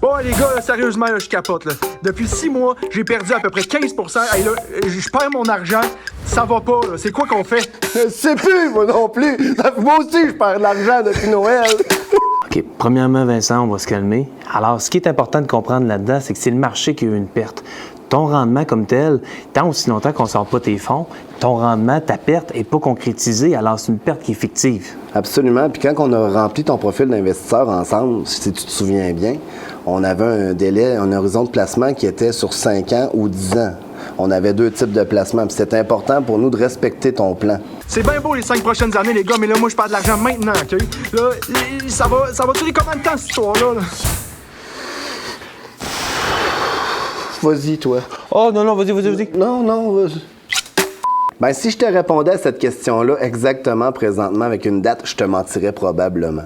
Bon, les gars, là, sérieusement, là, je capote. Là. Depuis 6 mois, j'ai perdu à peu près 15 Hey, là, je perds mon argent. Ça va pas, là. C'est quoi qu'on fait? Je sais plus, moi non plus. Moi aussi, je perds de l'argent depuis Noël. OK. Premièrement, Vincent, on va se calmer. Alors, ce qui est important de comprendre là-dedans, c'est que c'est le marché qui a eu une perte. Ton rendement comme tel, tant aussi longtemps qu'on ne sort pas tes fonds, ton rendement, ta perte n'est pas concrétisée, alors c'est une perte qui est fictive. Absolument. Puis quand on a rempli ton profil d'investisseur ensemble, si tu te souviens bien, on avait un délai, un horizon de placement qui était sur 5 ans ou 10 ans. On avait 2 types de placements. Puis c'était important pour nous de respecter ton plan. C'est bien beau les 5 prochaines années, les gars, mais là, moi, je perds de l'argent maintenant, OK? Là, ça va durer combien de temps, cette histoire-là? Là? Vas-y, toi. Oh non, vas-y. Non, vas-y. Ben, si je te répondais à cette question-là exactement présentement avec une date, je te mentirais probablement.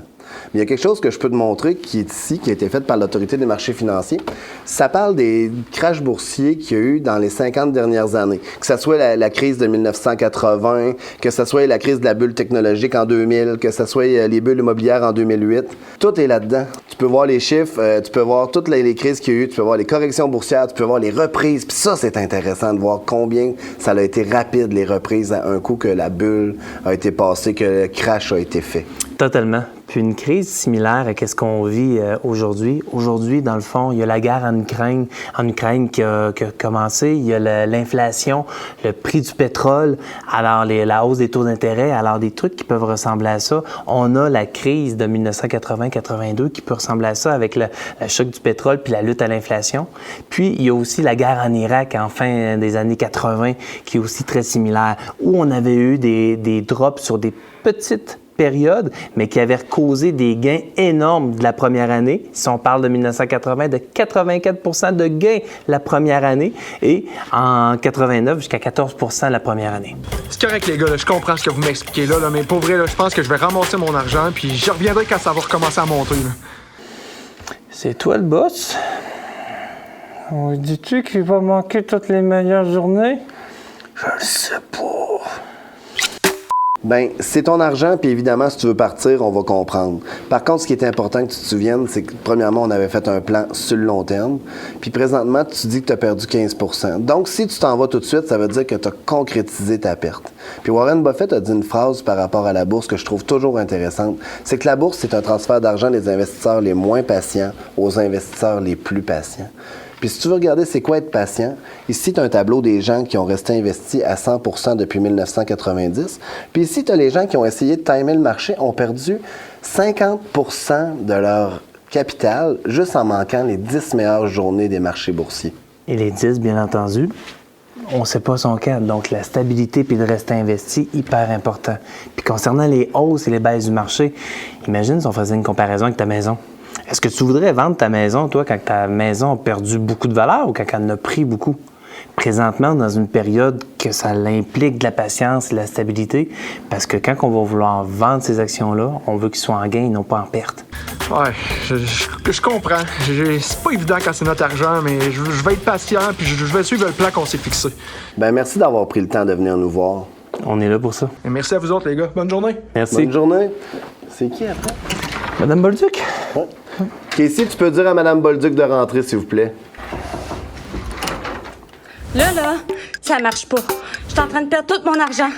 Mais il y a quelque chose que je peux te montrer qui est ici, qui a été fait par l'Autorité des marchés financiers. Ça parle des crashs boursiers qu'il y a eu dans les 50 dernières années. Que ce soit la crise de 1980, que ce soit la crise de la bulle technologique en 2000, que ce soit les bulles immobilières en 2008. Tout est là-dedans. Tu peux voir les chiffres, tu peux voir toutes les crises qu'il y a eu, tu peux voir les corrections boursières, tu peux voir les reprises. Puis ça, c'est intéressant de voir combien ça a été rapide, les reprises, à un coup que la bulle a été passée, que le crash a été fait. Totalement. Puis une crise similaire à ce qu'on vit aujourd'hui. Aujourd'hui, dans le fond, il y a la guerre en Ukraine qui a commencé. Il y a l'inflation, le prix du pétrole, alors la hausse des taux d'intérêt, alors des trucs qui peuvent ressembler à ça. On a la crise de 1980-82 qui peut ressembler à ça avec le choc du pétrole puis la lutte à l'inflation. Puis il y a aussi la guerre en Irak en fin des années 80 qui est aussi très similaire, où on avait eu des drops sur des petites période, mais qui avait causé des gains énormes de la première année. Si on parle de 1980, de 84 de gains la première année et en 89 jusqu'à 14 la première année. C'est correct, les gars, là, je comprends ce que vous m'expliquez là, mais pour vrai, là, je pense que je vais ramasser mon argent puis je reviendrai quand ça va recommencer à monter. Là. C'est toi le boss? Dis-tu qu'il va manquer toutes les meilleures journées? Je le sais pas. Ben, c'est ton argent, puis évidemment, si tu veux partir, on va comprendre. Par contre, ce qui est important que tu te souviennes, c'est que, premièrement, on avait fait un plan sur le long terme, puis présentement, tu dis que tu as perdu 15 Donc, si tu t'en vas tout de suite, ça veut dire que tu as concrétisé ta perte. Puis Warren Buffett a dit une phrase par rapport à la bourse que je trouve toujours intéressante, c'est que la bourse, c'est un transfert d'argent des investisseurs les moins patients aux investisseurs les plus patients. Puis si tu veux regarder c'est quoi être patient, ici, tu as un tableau des gens qui ont resté investis à 100 depuis 1990. Puis ici, tu as les gens qui ont essayé de timer le marché, ont perdu 50 de leur capital juste en manquant les 10 meilleures journées des marchés boursiers. Et les 10, bien entendu, on ne sait pas son cas. Donc, la stabilité puis de rester investi, hyper important. Puis concernant les hausses et les baisses du marché, imagine si on faisait une comparaison avec ta maison. Est-ce que tu voudrais vendre ta maison, toi, quand ta maison a perdu beaucoup de valeur ou quand elle en a pris beaucoup? Présentement, dans une période que ça implique de la patience et de la stabilité, parce que quand on va vouloir vendre ces actions-là, on veut qu'ils soient en gain et non pas en perte. Ouais, je comprends. C'est pas évident quand c'est notre argent, mais je vais être patient puis je vais suivre le plan qu'on s'est fixé. Ben merci d'avoir pris le temps de venir nous voir. On est là pour ça. Et merci à vous autres, les gars. Bonne journée. Merci. Bonne journée. C'est qui après? Madame Bolduc? Ouais. Casey, tu peux dire à Mme Bolduc de rentrer, s'il vous plaît. Là, ça marche pas. Je suis en train de perdre tout mon argent.